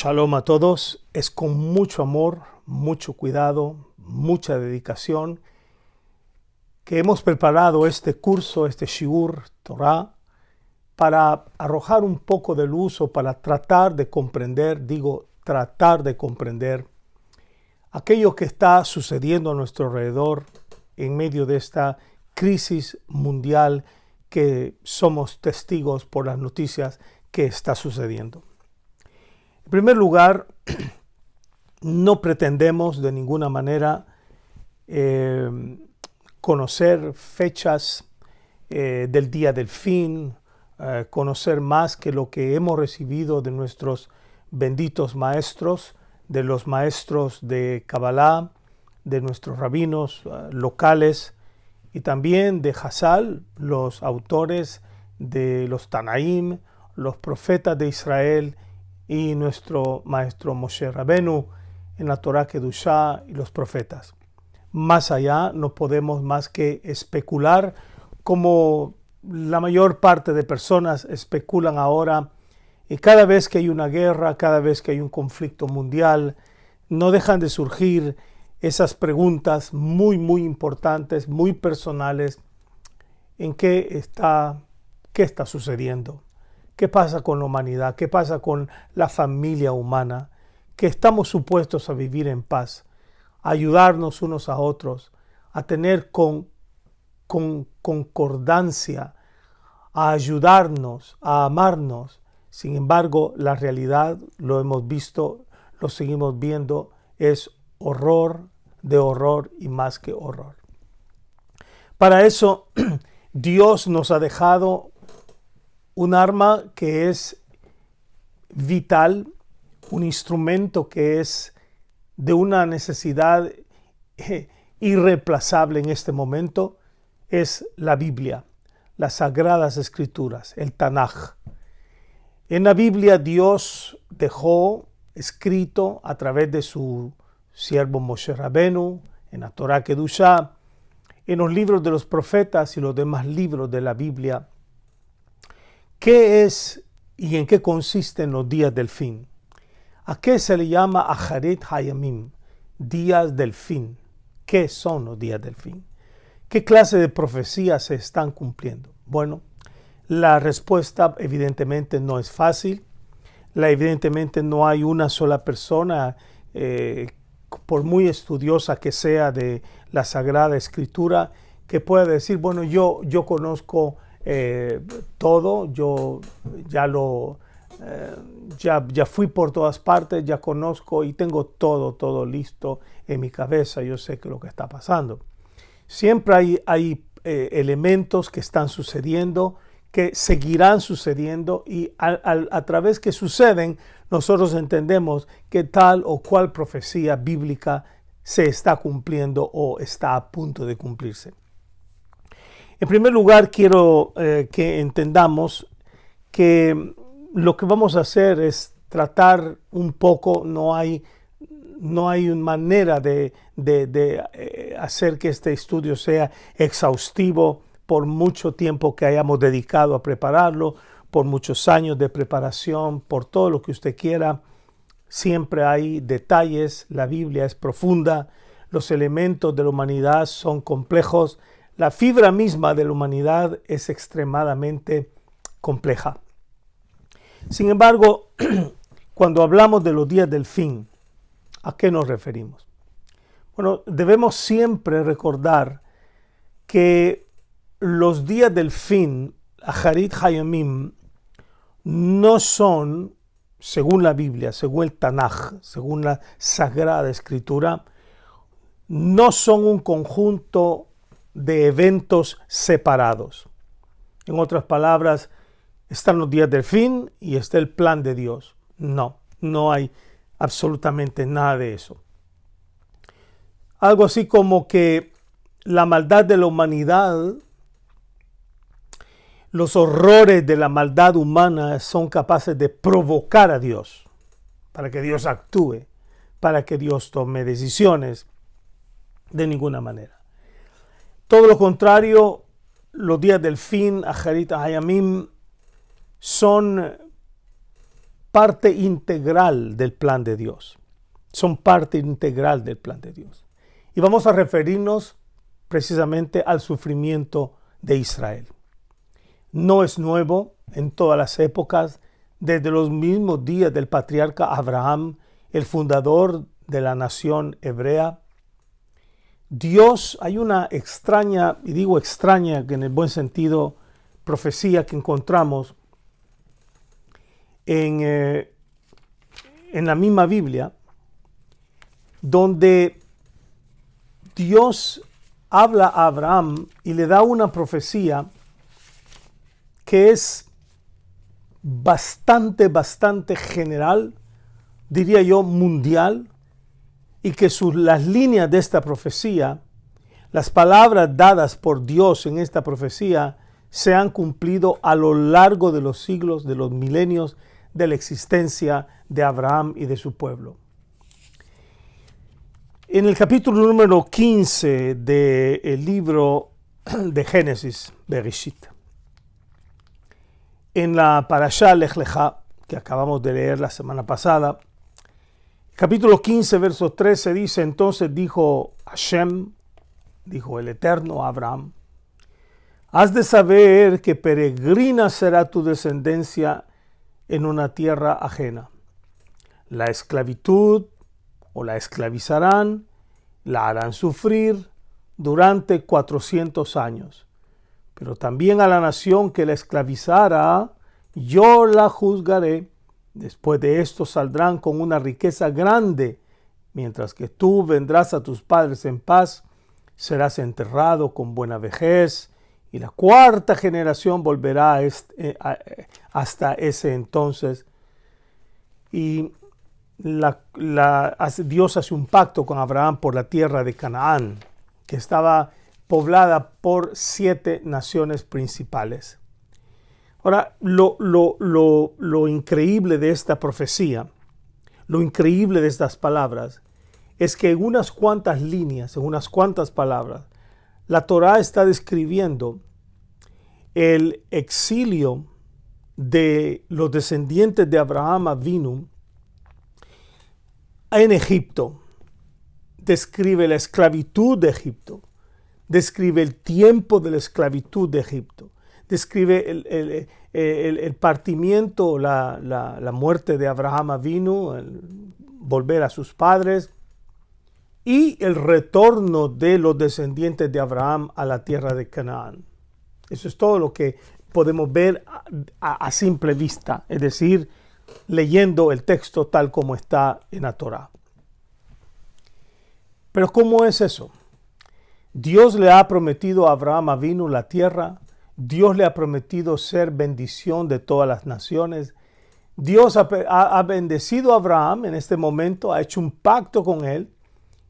Shalom a todos. Es con mucho amor, mucho cuidado, mucha dedicación que hemos preparado este curso, este Shiur Torah, para arrojar un poco de luz o para tratar de comprender, aquello que está sucediendo a nuestro alrededor en medio de esta crisis mundial que somos testigos por las noticias que está sucediendo. En primer lugar, no pretendemos de ninguna manera conocer fechas del día del fin, conocer más que lo que hemos recibido de nuestros benditos maestros, de los maestros de Kabbalah, de nuestros rabinos locales y también de Hazal, los autores de los Tanaim, los profetas de Israel y nuestro maestro Moshe Rabenu en la Torah Kedushá y los profetas. Más allá no podemos más que especular, como la mayor parte de personas especulan ahora, y cada vez que hay una guerra, cada vez que hay un conflicto mundial, no dejan de surgir esas preguntas muy importantes, muy personales, en qué está sucediendo. ¿Qué pasa con la humanidad? ¿Qué pasa con la familia humana? Que estamos supuestos a vivir en paz, a ayudarnos unos a otros, a tener concordancia, a ayudarnos, a amarnos. Sin embargo, la realidad, lo hemos visto, lo seguimos viendo, es horror de horror y más que horror. Para eso, Dios nos ha dejado un arma que es vital, un instrumento que es de una necesidad irreemplazable en este momento, es la Biblia, las Sagradas Escrituras, el Tanaj. En la Biblia Dios dejó escrito a través de su siervo Moshe Rabenu, en la Torah Kedushá, en los libros de los profetas y los demás libros de la Biblia, ¿qué es y en qué consisten los días del fin? ¿A qué se le llama Aharit Hayamim? Días del fin. ¿Qué son los días del fin? ¿Qué clase de profecías se están cumpliendo? Bueno, la respuesta evidentemente no es fácil. Evidentemente no hay una sola persona, por muy estudiosa que sea de la Sagrada Escritura, que pueda decir, bueno, yo conozco todo, yo ya fui por todas partes, ya conozco y tengo todo listo en mi cabeza, yo sé que lo que está pasando. Siempre hay elementos que están sucediendo, que seguirán sucediendo y a través que suceden, nosotros entendemos que tal o cual profecía bíblica se está cumpliendo o está a punto de cumplirse. En primer lugar, quiero que entendamos que lo que vamos a hacer es tratar un poco, no hay manera de hacer que este estudio sea exhaustivo por mucho tiempo que hayamos dedicado a prepararlo, por muchos años de preparación, por todo lo que usted quiera. Siempre hay detalles, la Biblia es profunda, los elementos de la humanidad son complejos, la fibra misma de la humanidad es extremadamente compleja. Sin embargo, cuando hablamos de los días del fin, ¿a qué nos referimos? Bueno, debemos siempre recordar que los días del fin, Aharit Hayamim, no son, según la Biblia, según el Tanaj, según la Sagrada Escritura, no son un conjunto de eventos separados. En otras palabras, están los días del fin y está el plan de Dios. No hay absolutamente nada de eso. Algo así como que la maldad de la humanidad, los horrores de la maldad humana son capaces de provocar a Dios para que Dios actúe, para que Dios tome decisiones. De ninguna manera. Todo lo contrario, los días del fin, Aharit Hayamim, son parte integral del plan de Dios. Son parte integral del plan de Dios. Y vamos a referirnos precisamente al sufrimiento de Israel. No es nuevo en todas las épocas, desde los mismos días del patriarca Abraham, el fundador de la nación hebrea. Dios, hay una extraña, y digo extraña que en el buen sentido, profecía que encontramos en la misma Biblia, donde Dios habla a Abraham y le da una profecía que es bastante general, diría yo mundial, y que las líneas de esta profecía, las palabras dadas por Dios en esta profecía, se han cumplido a lo largo de los siglos, de los milenios de la existencia de Abraham y de su pueblo. En el capítulo número 15 del libro de Génesis, Bereshit, en la Parashá Lech Lecha, que acabamos de leer la semana pasada, capítulo 15, verso 13 dice: entonces dijo Hashem, dijo el Eterno a Abraham, has de saber que peregrina será tu descendencia en una tierra ajena. La esclavitud o la esclavizarán, la harán sufrir durante 400 años. Pero también a la nación que la esclavizara, yo la juzgaré. Después de esto saldrán con una riqueza grande, mientras que tú vendrás a tus padres en paz, serás enterrado con buena vejez, y la cuarta generación volverá hasta ese entonces. Y Dios hace un pacto con Abraham por la tierra de Canaán, que estaba poblada por 7 naciones principales. Ahora, lo increíble de esta profecía, lo increíble de estas palabras, es que en unas cuantas líneas, en unas cuantas palabras, la Torá está describiendo el exilio de los descendientes de Abraham Avinu en Egipto. Describe la esclavitud de Egipto, describe el tiempo de la esclavitud de Egipto, describe el partimiento, la muerte de Abraham Avinu, el volver a sus padres, y el retorno de los descendientes de Abraham a la tierra de Canaán. Eso es todo lo que podemos ver a simple vista, es decir, leyendo el texto tal como está en la Torá. Pero ¿cómo es eso? Dios le ha prometido a Abraham Avinu la tierra, Dios le ha prometido ser bendición de todas las naciones. Dios ha bendecido a Abraham en este momento, ha hecho un pacto con él,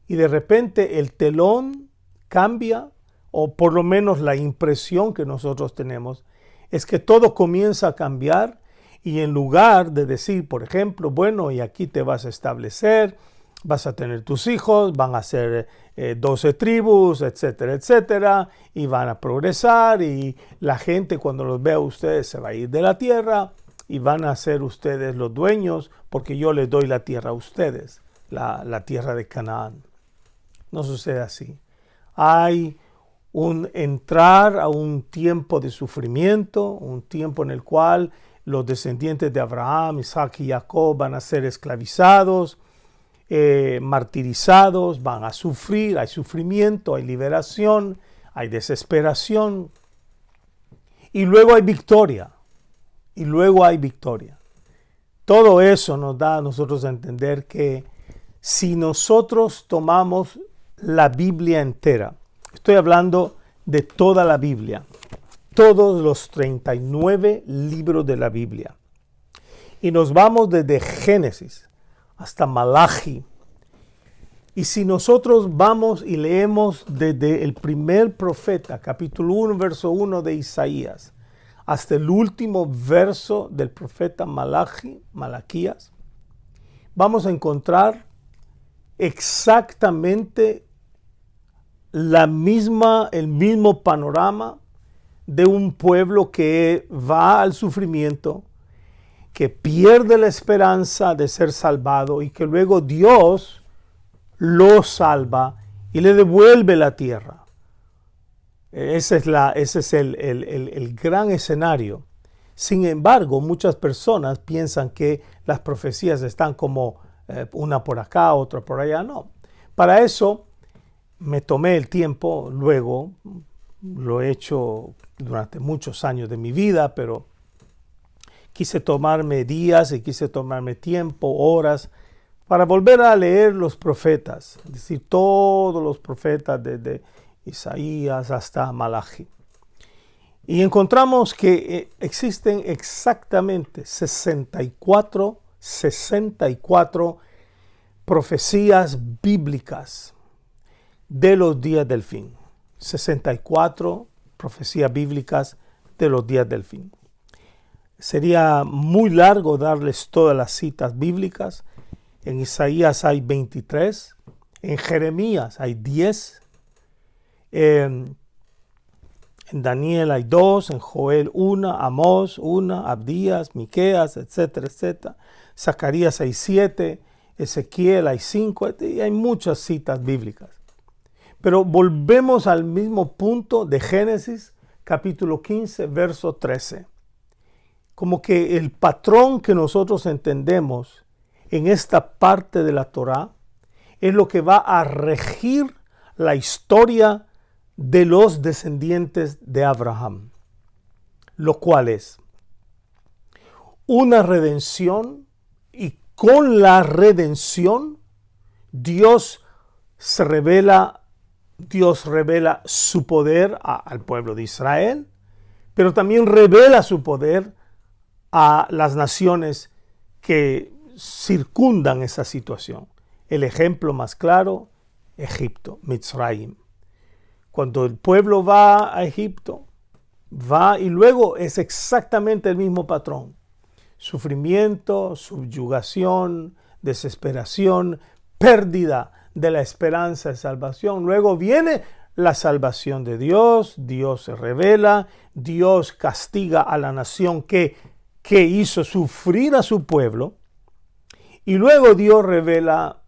y de repente el telón cambia, o por lo menos la impresión que nosotros tenemos es que todo comienza a cambiar, y en lugar de decir, por ejemplo, bueno, y aquí te vas a establecer, vas a tener tus hijos, van a ser 12 tribus, etcétera, etcétera, y van a progresar, y la gente cuando los vea a ustedes se va a ir de la tierra, y van a ser ustedes los dueños, porque yo les doy la tierra a ustedes, la tierra de Canaán. No sucede así. Hay un entrar a un tiempo de sufrimiento, un tiempo en el cual los descendientes de Abraham, Isaac y Jacob van a ser esclavizados, martirizados, van a sufrir, hay sufrimiento, hay liberación, hay desesperación, y luego hay victoria, Todo eso nos da a nosotros a entender que si nosotros tomamos la Biblia entera, estoy hablando de toda la Biblia, todos los 39 libros de la Biblia, y nos vamos desde Génesis hasta Malachi, y si nosotros vamos y leemos desde el primer profeta, capítulo 1, verso 1 de Isaías, hasta el último verso del profeta Malaquías, vamos a encontrar exactamente el mismo panorama de un pueblo que va al sufrimiento, que pierde la esperanza de ser salvado y que luego Dios lo salva y le devuelve la tierra. Ese es el gran escenario. Sin embargo, muchas personas piensan que las profecías están como una por acá, otra por allá. No. Para eso me tomé el tiempo, luego lo he hecho durante muchos años de mi vida, pero quise tomarme días y quise tomarme tiempo, horas, para volver a leer los profetas, es decir, todos los profetas desde Isaías hasta Malachi. Y encontramos que existen exactamente 64 profecías bíblicas de los días del fin. 64 profecías bíblicas de los días del fin. Sería muy largo darles todas las citas bíblicas. En Isaías hay 23, en Jeremías hay 10, en Daniel hay 2, en Joel 1, Amós 1, Abdías, Miqueas, etcétera, etcétera. Zacarías hay 7, Ezequiel hay 5, y hay muchas citas bíblicas. Pero volvemos al mismo punto de Génesis, capítulo 15, verso 13. Como que el patrón que nosotros entendemos en esta parte de la Torá es lo que va a regir la historia de los descendientes de Abraham, lo cual es una redención, y con la redención Dios revela su poder al pueblo de Israel, pero también revela su poder a las naciones que circundan esa situación. El ejemplo más claro, Egipto, Mitzrayim. Cuando el pueblo va a Egipto, va y luego es exactamente el mismo patrón. Sufrimiento, subyugación, desesperación, pérdida de la esperanza de salvación. Luego viene la salvación de Dios, Dios se revela, Dios castiga a la nación que hizo sufrir a su pueblo, y luego Dios revela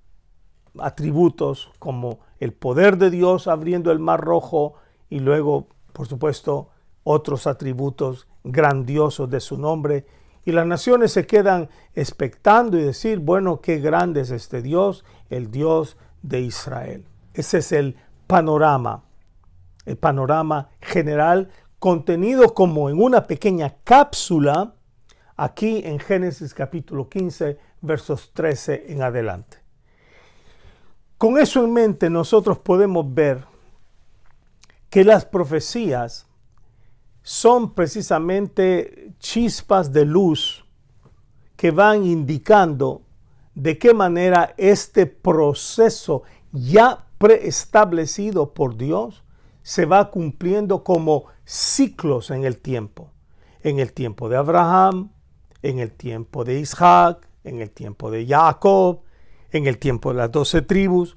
atributos como el poder de Dios abriendo el Mar Rojo, y luego, por supuesto, otros atributos grandiosos de su nombre, y las naciones se quedan expectando y decir, bueno, qué grande es este Dios, el Dios de Israel. Ese es el panorama general contenido como en una pequeña cápsula aquí en Génesis capítulo 15, versos 13 en adelante. Con eso en mente, nosotros podemos ver que las profecías son precisamente chispas de luz que van indicando de qué manera este proceso ya preestablecido por Dios se va cumpliendo como ciclos en el tiempo. En el tiempo de Abraham, en el tiempo de Isaac, en el tiempo de Jacob, en el tiempo de las 12 tribus,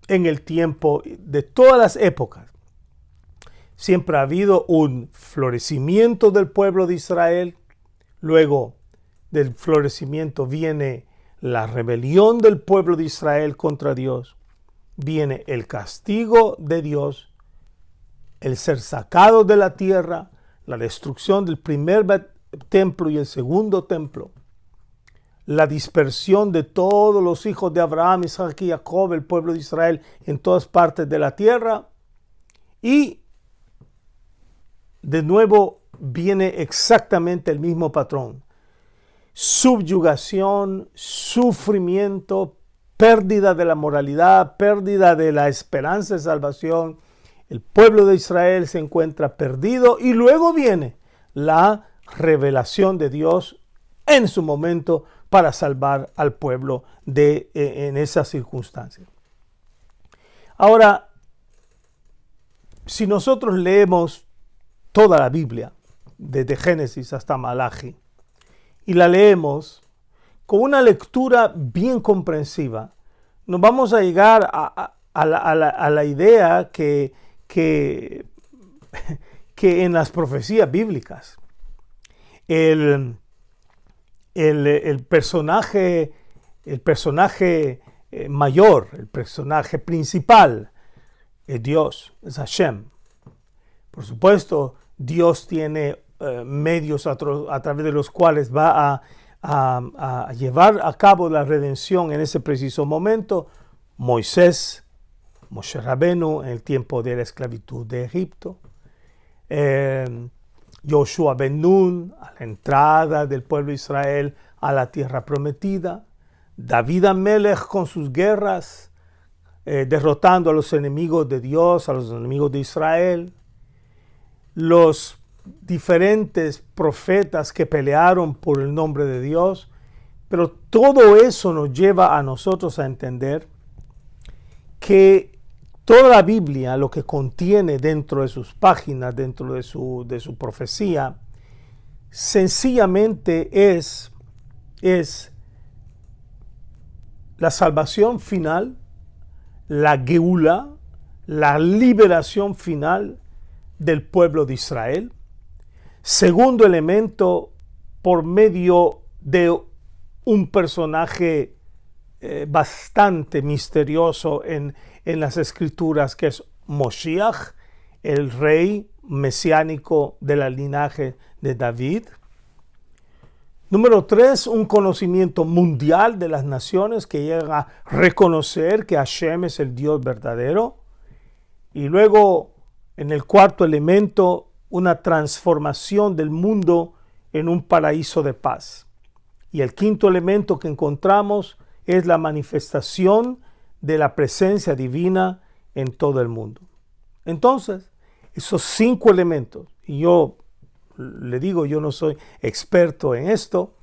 en el tiempo de todas las épocas. Siempre ha habido un florecimiento del pueblo de Israel. Luego del florecimiento viene la rebelión del pueblo de Israel contra Dios. Viene el castigo de Dios, el ser sacado de la tierra, la destrucción del primer templo y el segundo templo, la dispersión de todos los hijos de Abraham, Isaac y Jacob, el pueblo de Israel, en todas partes de la tierra. Y de nuevo viene exactamente el mismo patrón. Subyugación, sufrimiento, pérdida de la moralidad, pérdida de la esperanza de salvación. El pueblo de Israel se encuentra perdido y luego viene la revelación de Dios en su momento para salvar al pueblo en esas circunstancias. Ahora, si nosotros leemos toda la Biblia, desde Génesis hasta Malachi, y la leemos con una lectura bien comprensiva, nos vamos a llegar a la idea que en las profecías bíblicas, el el personaje mayor, el personaje principal, es Dios, es Hashem. Por supuesto, Dios tiene medios a través de los cuales va a llevar a cabo la redención en ese preciso momento. Moisés, Moshe Rabenu en el tiempo de la esclavitud de Egipto. Joshua ben Nun a la entrada del pueblo de Israel a la tierra prometida. David Amelech con sus guerras, derrotando a los enemigos de Dios, a los enemigos de Israel. Los diferentes profetas que pelearon por el nombre de Dios. Pero todo eso nos lleva a nosotros a entender que toda la Biblia, lo que contiene dentro de sus páginas, dentro de su profecía, sencillamente es la salvación final, la Geula, la liberación final del pueblo de Israel. Segundo elemento, por medio de un personaje bastante misterioso en las escrituras, que es Moshiach, el rey mesiánico del linaje de David. Número 3, un conocimiento mundial de las naciones que llega a reconocer que Hashem es el Dios verdadero. Y luego, en el cuarto elemento, una transformación del mundo en un paraíso de paz. Y el quinto elemento que encontramos es la manifestación de la presencia divina en todo el mundo. Entonces, esos 5 elementos, y yo le digo, yo no soy experto en esto,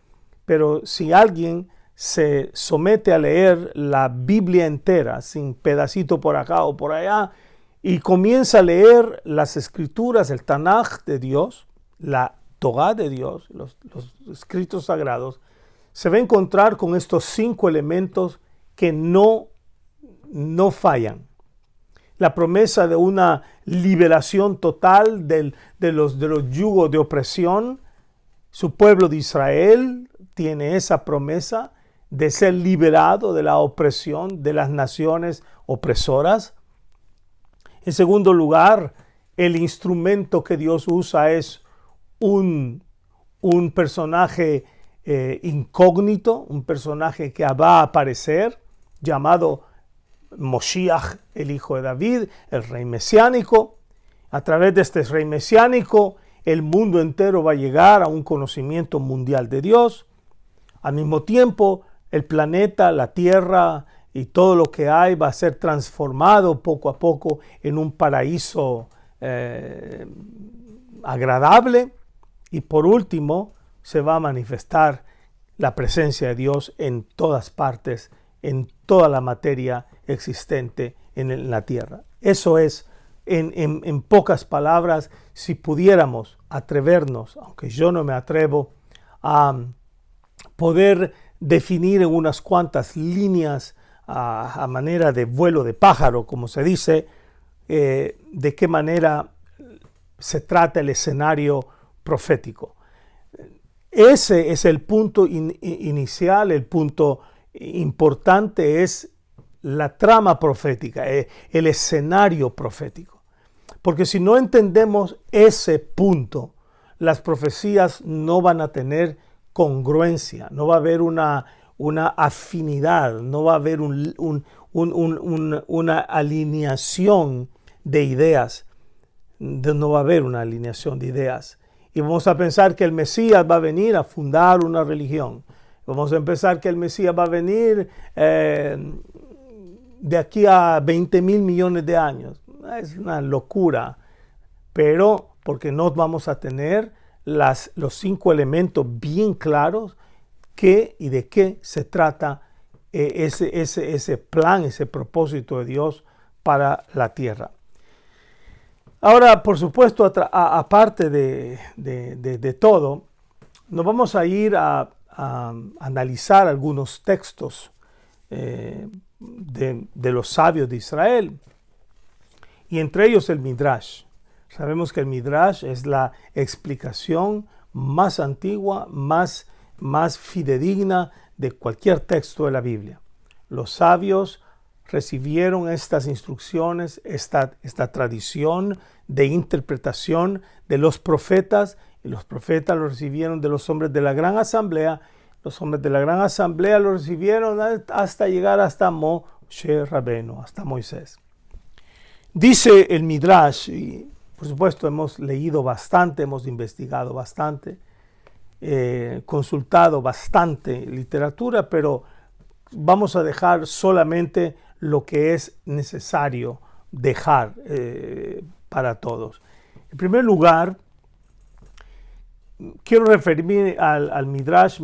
pero si alguien se somete a leer la Biblia entera, sin pedacito por acá o por allá, y comienza a leer las escrituras, el Tanaj de Dios, la Torá de Dios, los escritos sagrados, se va a encontrar con estos 5 elementos que no fallan. La promesa de una liberación total de los yugos de opresión. Su pueblo de Israel tiene esa promesa de ser liberado de la opresión de las naciones opresoras. En segundo lugar, el instrumento que Dios usa es un personaje incógnito, un personaje que va a aparecer, llamado Moshiach, el hijo de David, el rey mesiánico. A través de este rey mesiánico, el mundo entero va a llegar a un conocimiento mundial de Dios. Al mismo tiempo, el planeta, la tierra y todo lo que hay va a ser transformado poco a poco en un paraíso agradable. Y por último, se va a manifestar la presencia de Dios en todas partes, en toda la materia existente en la tierra. Eso es, en pocas palabras, si pudiéramos atrevernos, aunque yo no me atrevo, a poder definir en unas cuantas líneas a manera de vuelo de pájaro, como se dice, de qué manera se trata el escenario profético. Ese es el punto inicial, el punto importante es la trama profética, el escenario profético. Porque si no entendemos ese punto, las profecías no van a tener congruencia, no va a haber una afinidad, no va a haber una alineación de ideas. No va a haber una alineación de ideas. Y vamos a pensar que el Mesías va a venir a fundar una religión. Vamos a pensar que el Mesías va a venir de aquí a 20,000 millones de años. Es una locura. Pero porque no vamos a tener los 5 elementos bien claros qué y de qué se trata ese plan, ese propósito de Dios para la tierra. Ahora, por supuesto, aparte de todo, nos vamos a ir a analizar algunos textos de los sabios de Israel, y entre ellos el Midrash. Sabemos que el Midrash es la explicación más antigua, más más fidedigna de cualquier texto de la Biblia. Los sabios recibieron estas instrucciones, esta tradición de interpretación de los profetas, y los profetas lo recibieron de los hombres de la gran asamblea. Los hombres de la gran asamblea lo recibieron hasta llegar hasta Moshe Rabbeinu, hasta Moisés. Dice el Midrash, y por supuesto hemos leído bastante, hemos investigado bastante, consultado bastante literatura, pero vamos a dejar solamente lo que es necesario dejar para todos. En primer lugar, quiero referirme al Midrash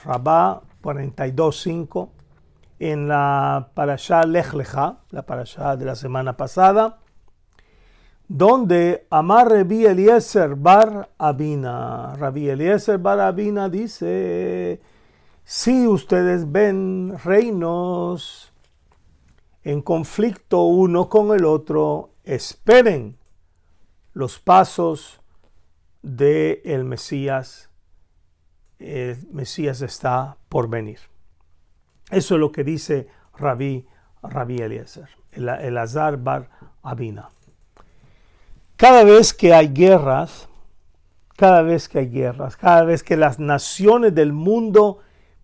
Rabbah 42.5, en la parashá Lech Lecha, la parashá de la semana pasada, donde Amar Rabbi Eliezer bar Abina. Rabbi Eliezer bar Abina dice: si ustedes ven reinos en conflicto uno con el otro, esperen los pasos del Mesías. El Mesías está por venir. Eso es lo que dice Rabbi Eliezer, Elazar bar Abina. Cada vez que hay guerras, cada vez que las naciones del mundo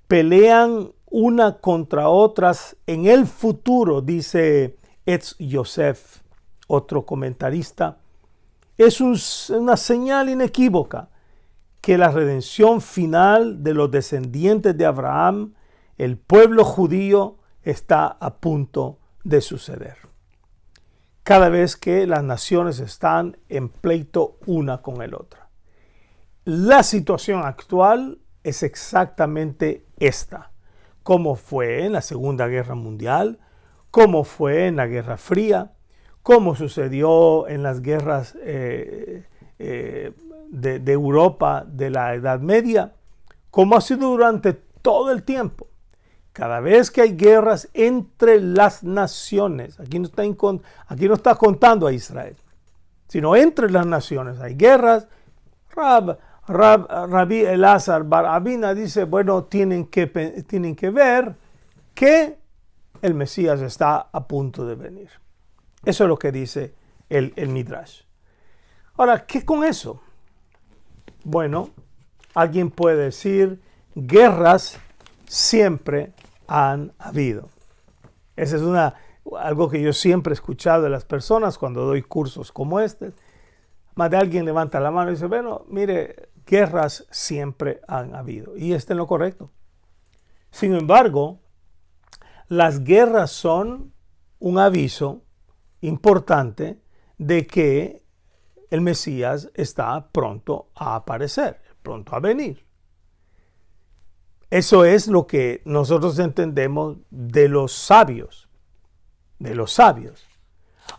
pelean una contra otras en el futuro, dice Etz Yosef, otro comentarista, es una señal inequívoca que la redención final de los descendientes de Abraham, el pueblo judío, está a punto de suceder. Cada vez que las naciones están en pleito una con el otra. La situación actual es exactamente esta, como fue en la Segunda Guerra Mundial, como fue en la Guerra Fría, como sucedió en las guerras de Europa de la Edad Media, como ha sido durante todo el tiempo. Cada vez que hay guerras entre las naciones, aquí no está contando a Israel, sino entre las naciones hay guerras. Rabbi Elazar bar Abina dice, bueno, tienen que ver que el Mesías está a punto de venir. Eso es lo que dice el Midrash. Ahora, ¿qué con eso? Bueno, alguien puede decir, guerras siempre han habido. Esa es algo que yo siempre he escuchado de las personas cuando doy cursos como este. Más de alguien levanta la mano y dice, bueno, mire, guerras siempre han habido. Y está en lo correcto. Sin embargo, las guerras son un aviso importante de que el Mesías está pronto a aparecer, pronto a venir. Eso es lo que nosotros entendemos de los sabios.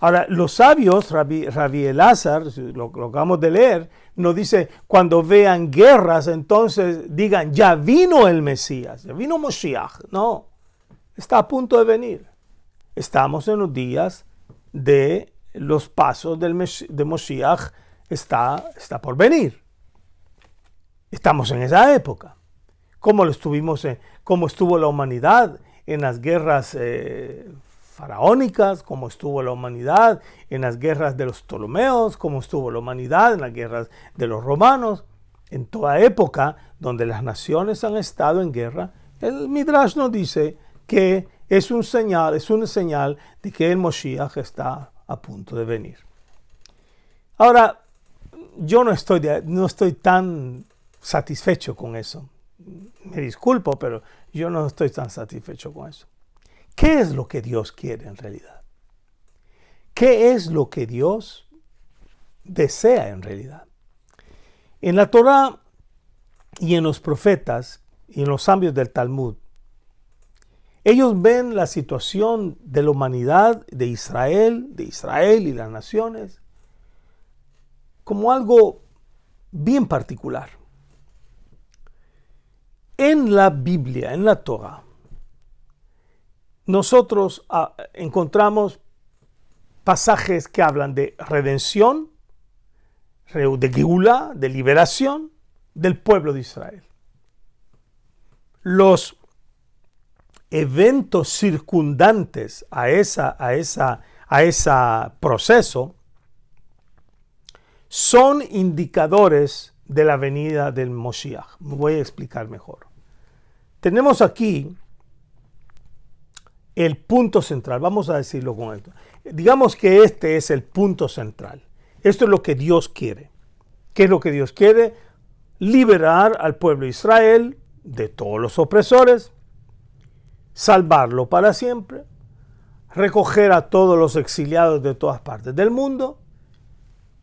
Ahora, los sabios, Rabbi Elazar, lo que acabamos de leer, nos dice, cuando vean guerras, entonces digan, ya vino el Mesías, ya vino Moshiach. No, está a punto de venir. Estamos en los días de los pasos de Moshiach, está por venir. Estamos en esa época. Como estuvo la humanidad en las guerras faraónicas, como estuvo la humanidad en las guerras de los Ptolomeos, como estuvo la humanidad en las guerras de los romanos. En toda época donde las naciones han estado en guerra, el Midrash nos dice que es una señal de que el Moshiach está a punto de venir. Ahora, yo no estoy tan satisfecho con eso. Me disculpo, pero yo no estoy tan satisfecho con eso. ¿Qué es lo que Dios quiere en realidad? ¿Qué es lo que Dios desea en realidad? En la Torá y en los profetas y en los sabios del Talmud, ellos ven la situación de la humanidad, de Israel y las naciones, como algo bien particular. En la Biblia, en la Torá, nosotros encontramos pasajes que hablan de redención, de Geulá, de liberación del pueblo de Israel. los eventos circundantes a ese proceso son indicadores de la venida del Moshiach. Me voy a explicar mejor. Tenemos aquí el punto central. Vamos a decirlo con esto. Digamos que este es el punto central. Esto es lo que Dios quiere. ¿Qué es lo que Dios quiere? Liberar al pueblo de Israel de todos los opresores, salvarlo para siempre, recoger a todos los exiliados de todas partes del mundo,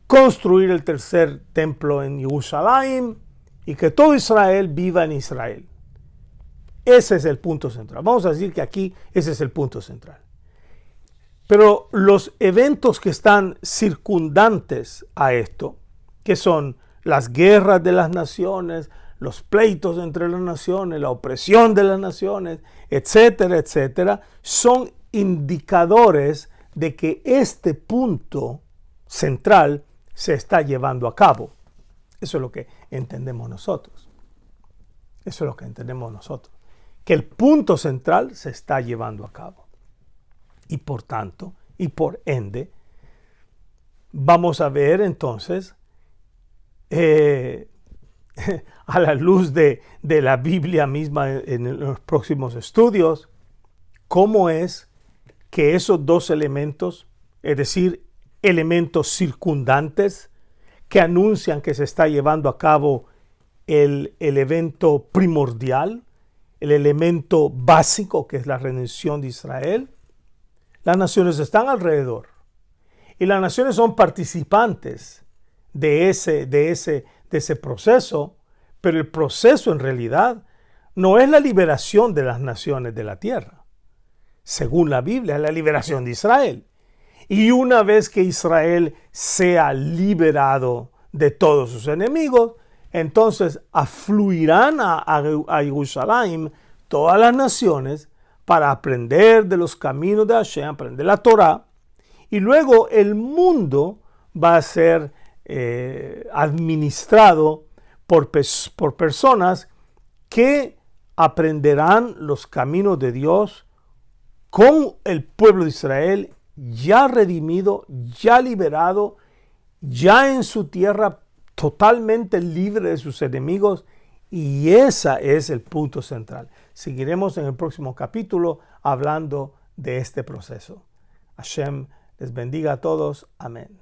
construir el tercer templo en Jerusalén y que todo Israel viva en Israel. Ese es el punto central. Vamos a decir que aquí ese es el punto central. Pero los eventos que están circundantes a esto, que son las guerras de las naciones, los pleitos entre las naciones, la opresión de las naciones, etcétera, etcétera, son indicadores de que este punto central se está llevando a cabo. Eso es lo que entendemos nosotros. Eso es lo que entendemos nosotros. Que el punto central se está llevando a cabo. Y por tanto, y por ende, vamos a ver entonces, a la luz de la Biblia misma en los próximos estudios, cómo es que esos dos elementos, es decir, elementos circundantes que anuncian que se está llevando a cabo el evento primordial, el elemento básico que es la redención de Israel, las naciones están alrededor y las naciones son participantes de ese proceso, pero el proceso en realidad no es la liberación de las naciones de la tierra. Según la Biblia, es la liberación de Israel. Y una vez que Israel sea liberado de todos sus enemigos, entonces afluirán a Jerusalén todas las naciones para aprender de los caminos de Hashem, aprender la Torah, y luego el mundo va a ser administrado por personas que aprenderán los caminos de Dios con el pueblo de Israel ya redimido, ya liberado, ya en su tierra totalmente libre de sus enemigos, y ese es el punto central. Seguiremos en el próximo capítulo hablando de este proceso. Hashem les bendiga a todos. Amén.